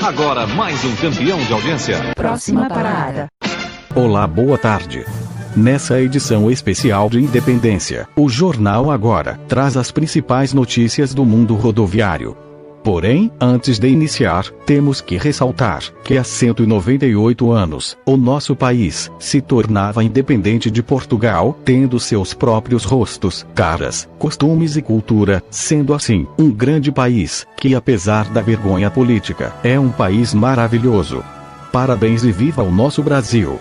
Agora mais um campeão de audiência. Próxima parada. Olá, boa tarde. Nessa edição especial de Independência, o Jornal Agora traz as principais notícias do mundo rodoviário. Porém, antes de iniciar, temos que ressaltar que há 198 anos, o nosso país se tornava independente de Portugal, tendo seus próprios rostos, caras, costumes e cultura, sendo assim, um grande país, que apesar da vergonha política, é um país maravilhoso. Parabéns e viva o nosso Brasil!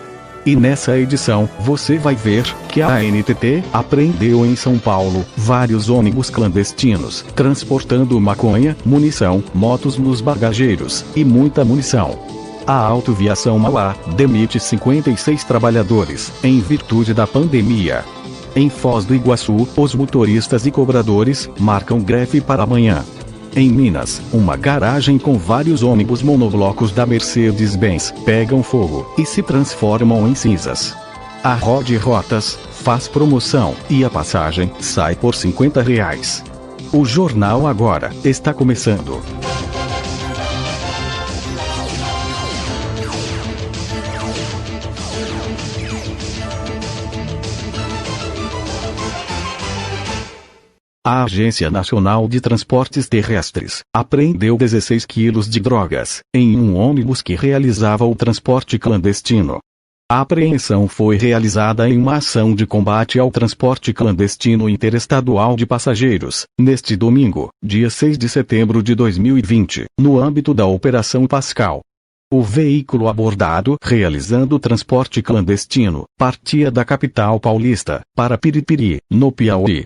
E nessa edição, você vai ver que a ANTT apreendeu em São Paulo vários ônibus clandestinos, transportando maconha, munição, motos nos bagageiros, e muita munição. A Autoviação Mauá demite 56 trabalhadores, em virtude da pandemia. Em Foz do Iguaçu, os motoristas e cobradores marcam greve para amanhã. Em Minas, uma garagem com vários ônibus monoblocos da Mercedes-Benz pegam fogo e se transformam em cinzas. A Rod Rotas faz promoção e a passagem sai por R$50. O Jornal Agora está começando. A Agência Nacional de Transportes Terrestres apreendeu 16 quilos de drogas em um ônibus que realizava o transporte clandestino. A apreensão foi realizada em uma ação de combate ao transporte clandestino interestadual de passageiros, neste domingo, dia 6 de setembro de 2020, no âmbito da Operação Pascal. O veículo abordado, realizando o transporte clandestino, partia da capital paulista, para Piripiri, no Piauí.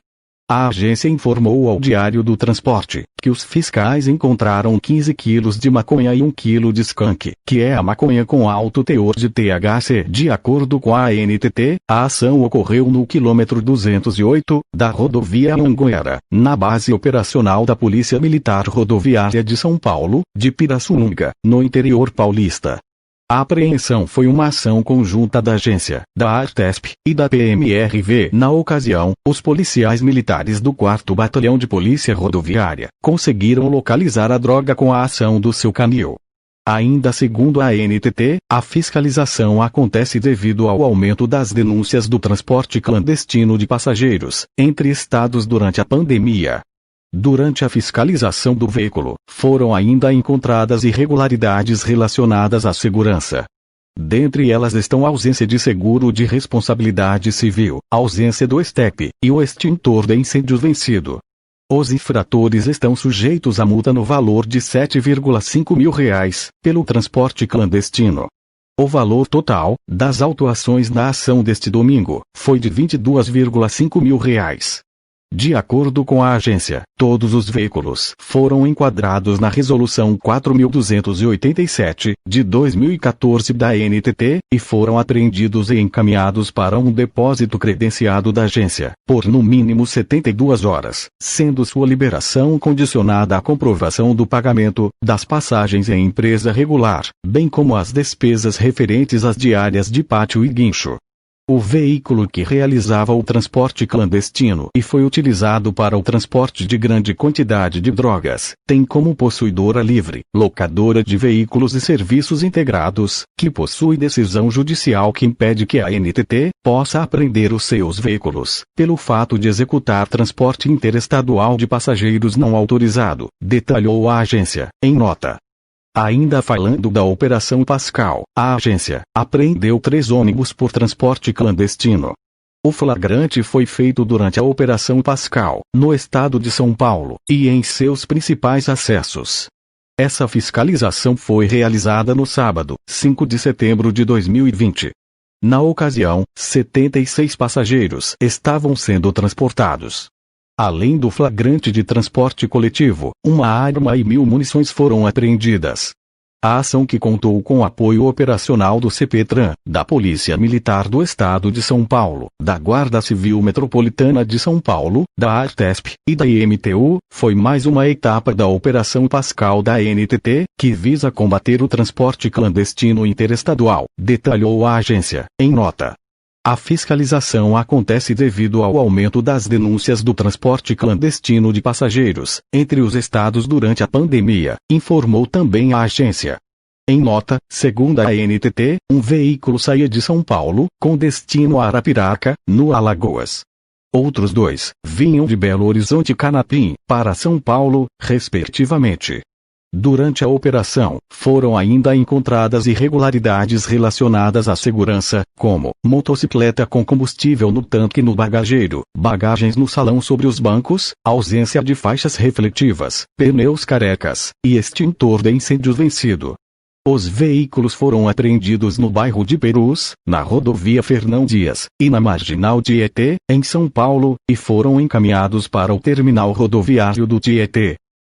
A agência informou ao Diário do Transporte que os fiscais encontraram 15 quilos de maconha e 1 quilo de skunk, que é a maconha com alto teor de THC. De acordo com a ANTT, a ação ocorreu no quilômetro 208, da rodovia Anhanguera, na base operacional da Polícia Militar Rodoviária de São Paulo, de Pirassununga, no interior paulista. A apreensão foi uma ação conjunta da agência, da Artesp e da PMRV. Na ocasião, os policiais militares do 4º Batalhão de Polícia Rodoviária conseguiram localizar a droga com a ação do seu canil. Ainda segundo a ANTT, a fiscalização acontece devido ao aumento das denúncias do transporte clandestino de passageiros entre estados durante a pandemia. Durante a fiscalização do veículo, foram ainda encontradas irregularidades relacionadas à segurança. Dentre elas estão a ausência de seguro de responsabilidade civil, ausência do STEP e o extintor de incêndio vencido. Os infratores estão sujeitos a multa no valor de R$7,5 mil pelo transporte clandestino. O valor total das autuações na ação deste domingo foi de R$22,5 mil. De acordo com a agência, todos os veículos foram enquadrados na Resolução 4.287, de 2014 da ANTT, e foram apreendidos e encaminhados para um depósito credenciado da agência, por no mínimo 72 horas, sendo sua liberação condicionada à comprovação do pagamento das passagens em empresa regular, bem como as despesas referentes às diárias de pátio e guincho. O veículo que realizava o transporte clandestino e foi utilizado para o transporte de grande quantidade de drogas, tem como possuidora livre, locadora de veículos e serviços integrados, que possui decisão judicial que impede que a ANTT possa apreender os seus veículos, pelo fato de executar transporte interestadual de passageiros não autorizado, detalhou a agência, em nota. Ainda falando da Operação Pascal, a agência apreendeu 3 ônibus por transporte clandestino. O flagrante foi feito durante a Operação Pascal, no estado de São Paulo, e em seus principais acessos. Essa fiscalização foi realizada no sábado, 5 de setembro de 2020. Na ocasião, 76 passageiros estavam sendo transportados. Além do flagrante de transporte coletivo, uma arma e 1.000 munições foram apreendidas. A ação, que contou com apoio operacional do CPTran, da Polícia Militar do Estado de São Paulo, da Guarda Civil Metropolitana de São Paulo, da Artesp e da IMTU, foi mais uma etapa da Operação Pascal da ANTT, que visa combater o transporte clandestino interestadual, detalhou a agência, em nota. A fiscalização acontece devido ao aumento das denúncias do transporte clandestino de passageiros entre os estados durante a pandemia, informou também a agência. Em nota, segundo a ANTT, um veículo saía de São Paulo, com destino a Arapiraca, no Alagoas. Outros 2 vinham de Belo Horizonte e Canapim, para São Paulo, respectivamente. Durante a operação, foram ainda encontradas irregularidades relacionadas à segurança, como motocicleta com combustível no tanque e no bagageiro, bagagens no salão sobre os bancos, ausência de faixas refletivas, pneus carecas e extintor de incêndio vencido. Os veículos foram apreendidos no bairro de Perus, na rodovia Fernão Dias, e na marginal Tietê, em São Paulo, e foram encaminhados para o terminal rodoviário do Tietê.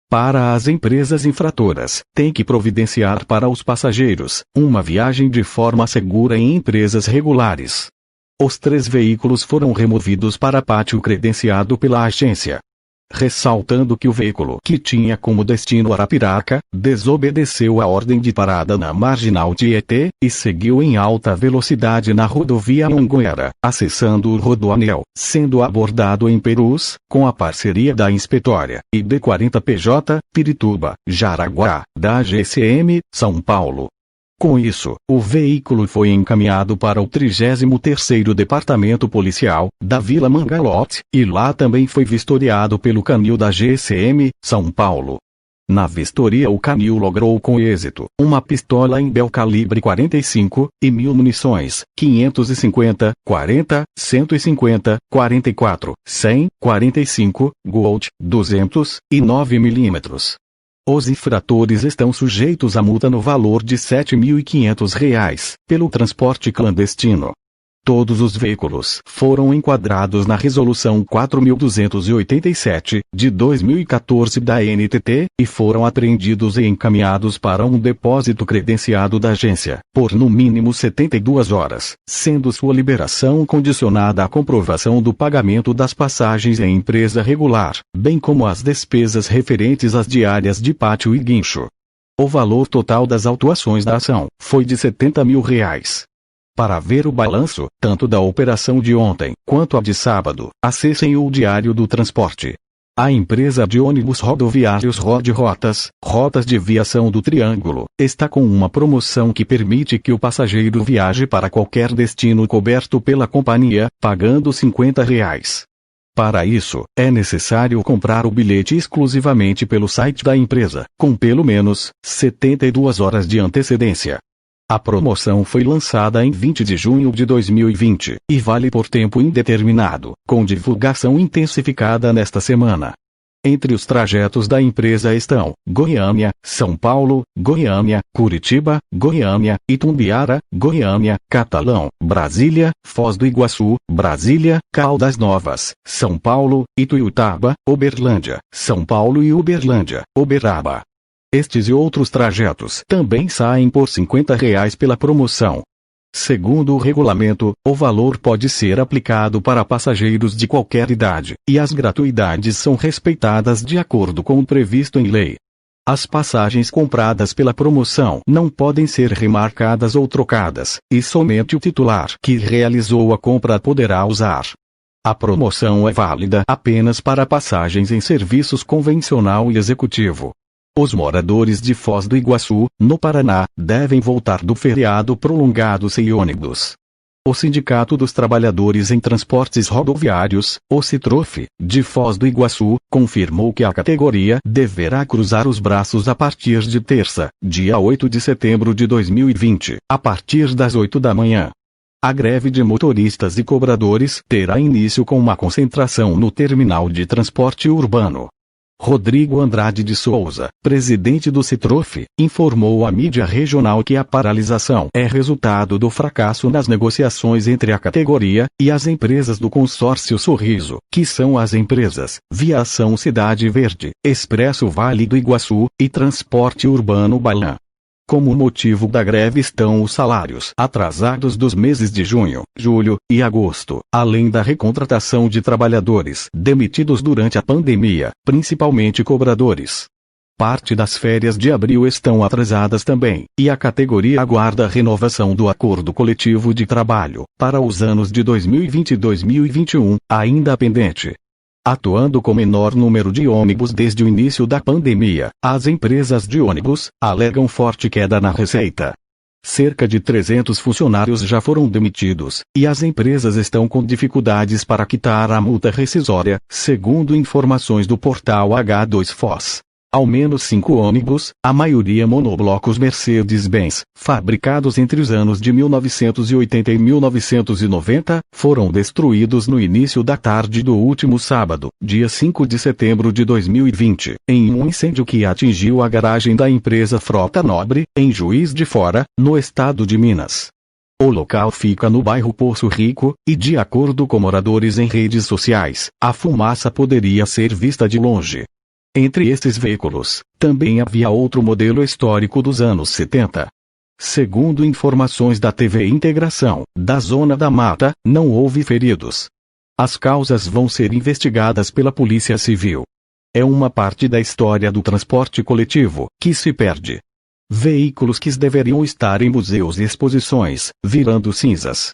Para as empresas infratoras, tem que providenciar para os passageiros uma viagem de forma segura em empresas regulares. Os 3 veículos foram removidos para pátio credenciado pela agência. Ressaltando que o veículo que tinha como destino Arapiraca, desobedeceu a ordem de parada na marginal Tietê, e seguiu em alta velocidade na rodovia Anhanguera, acessando o rodoanel, sendo abordado em Perus, com a parceria da Inspetória, e D40PJ, Pirituba, Jaraguá, da GCM, São Paulo. Com isso, o veículo foi encaminhado para o 33º Departamento Policial, da Vila Mangalote, e lá também foi vistoriado pelo canil da GCM, São Paulo. Na vistoria o canil logrou com êxito, uma pistola em bel calibre 45, e 1000 munições, 550, 40, 150, 44, 100, 45, Gold, 200, e 9 mm. Os infratores estão sujeitos a multa no valor de R$ 7.500, pelo transporte clandestino. Todos os veículos foram enquadrados na Resolução 4.287, de 2014 da ANTT, e foram apreendidos e encaminhados para um depósito credenciado da agência, por no mínimo 72 horas, sendo sua liberação condicionada à comprovação do pagamento das passagens em empresa regular, bem como as despesas referentes às diárias de pátio e guincho. O valor total das autuações da ação foi de R$ 70 mil. Para ver o balanço, tanto da operação de ontem, quanto a de sábado, acessem o Diário do Transporte. A empresa de ônibus rodoviários Rotas de Viação do Triângulo, está com uma promoção que permite que o passageiro viaje para qualquer destino coberto pela companhia, pagando R$ 50. Para isso, é necessário comprar o bilhete exclusivamente pelo site da empresa, com pelo menos 72 horas de antecedência. A promoção foi lançada em 20 de junho de 2020, e vale por tempo indeterminado, com divulgação intensificada nesta semana. Entre os trajetos da empresa estão Goiânia, São Paulo, Goiânia, Curitiba, Goiânia, Itumbiara, Goiânia, Catalão, Brasília, Foz do Iguaçu, Brasília, Caldas Novas, São Paulo, Ituiutaba, Uberlândia, São Paulo e Uberlândia, Uberaba. Estes e outros trajetos também saem por R$ 50 pela promoção. Segundo o regulamento, o valor pode ser aplicado para passageiros de qualquer idade, e as gratuidades são respeitadas de acordo com o previsto em lei. As passagens compradas pela promoção não podem ser remarcadas ou trocadas, e somente o titular que realizou a compra poderá usar. A promoção é válida apenas para passagens em serviços convencional e executivo. Os moradores de Foz do Iguaçu, no Paraná, devem voltar do feriado prolongado sem ônibus. O Sindicato dos Trabalhadores em Transportes Rodoviários, o Citrof, de Foz do Iguaçu, confirmou que a categoria deverá cruzar os braços a partir de terça, dia 8 de setembro de 2020, a partir das 8 da manhã. A greve de motoristas e cobradores terá início com uma concentração no terminal de transporte urbano. Rodrigo Andrade de Souza, presidente do Citrof, informou à mídia regional que a paralisação é resultado do fracasso nas negociações entre a categoria e as empresas do consórcio Sorriso, que são as empresas Viação Cidade Verde, Expresso Vale do Iguaçu e Transporte Urbano Balan. Como motivo da greve estão os salários atrasados dos meses de junho, julho e agosto, além da recontratação de trabalhadores demitidos durante a pandemia, principalmente cobradores. Parte das férias de abril estão atrasadas também, e a categoria aguarda a renovação do acordo coletivo de trabalho, para os anos de 2020 e 2021, ainda pendente. Atuando com menor número de ônibus desde o início da pandemia, as empresas de ônibus alegam forte queda na receita. Cerca de 300 funcionários já foram demitidos, e as empresas estão com dificuldades para quitar a multa rescisória, segundo informações do portal H2Foz. Ao menos 5 ônibus, a maioria monoblocos Mercedes-Benz, fabricados entre os anos de 1980 e 1990, foram destruídos no início da tarde do último sábado, dia 5 de setembro de 2020, em um incêndio que atingiu a garagem da empresa Frota Nobre, em Juiz de Fora, no estado de Minas. O local fica no bairro Poço Rico, e de acordo com moradores em redes sociais, a fumaça poderia ser vista de longe. Entre esses veículos, também havia outro modelo histórico dos anos 70. Segundo informações da TV Integração, da Zona da Mata, não houve feridos. As causas vão ser investigadas pela Polícia Civil. É uma parte da história do transporte coletivo, que se perde. Veículos que deveriam estar em museus e exposições, virando cinzas.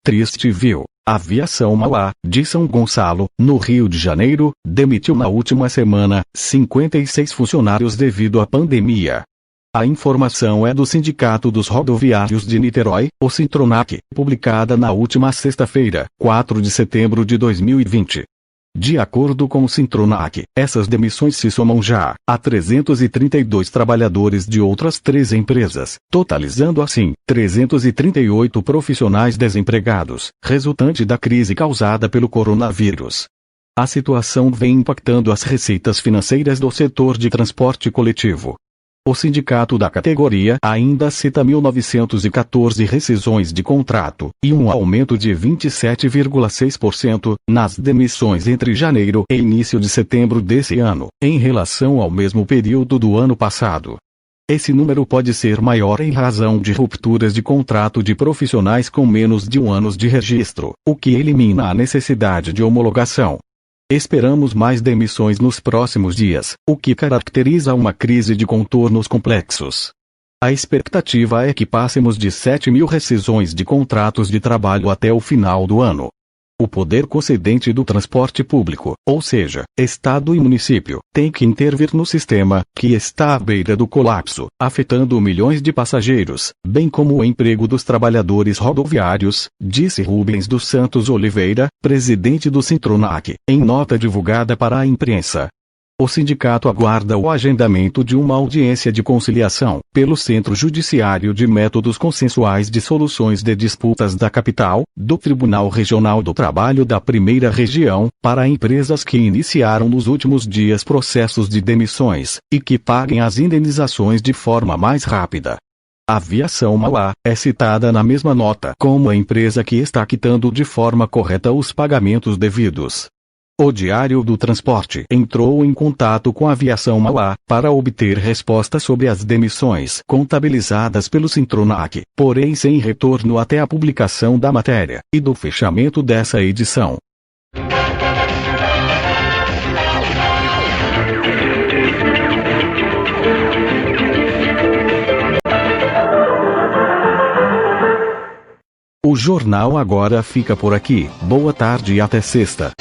Triste viu. A Aviação Mauá, de São Gonçalo, no Rio de Janeiro, demitiu na última semana 56 funcionários devido à pandemia. A informação é do Sindicato dos Rodoviários de Niterói, o Sintronac, publicada na última sexta-feira, 4 de setembro de 2020. De acordo com o Sintronac, essas demissões se somam já a 332 trabalhadores de outras 3 empresas, totalizando assim 338 profissionais desempregados, resultante da crise causada pelo coronavírus. A situação vem impactando as receitas financeiras do setor de transporte coletivo. O sindicato da categoria ainda cita 1.914 rescisões de contrato, e um aumento de 27,6% nas demissões entre janeiro e início de setembro desse ano, em relação ao mesmo período do ano passado. Esse número pode ser maior em razão de rupturas de contrato de profissionais com menos de 1 ano de registro, o que elimina a necessidade de homologação. Esperamos mais demissões nos próximos dias, o que caracteriza uma crise de contornos complexos. A expectativa é que passemos de 7.000 rescisões de contratos de trabalho até o final do ano. O poder concedente do transporte público, ou seja, Estado e município, tem que intervir no sistema, que está à beira do colapso, afetando milhões de passageiros, bem como o emprego dos trabalhadores rodoviários, disse Rubens dos Santos Oliveira, presidente do Sintronac, em nota divulgada para a imprensa. O sindicato aguarda o agendamento de uma audiência de conciliação, pelo Centro Judiciário de Métodos Consensuais de Soluções de Disputas da Capital, do Tribunal Regional do Trabalho da Primeira Região, para empresas que iniciaram nos últimos dias processos de demissões, e que paguem as indenizações de forma mais rápida. A Aviação Mauá é citada na mesma nota como a empresa que está quitando de forma correta os pagamentos devidos. O Diário do Transporte entrou em contato com a Aviação Mauá para obter resposta sobre as demissões contabilizadas pelo Sintronac, porém sem retorno até a publicação da matéria e do fechamento dessa edição. O Jornal Agora fica por aqui. Boa tarde e até sexta.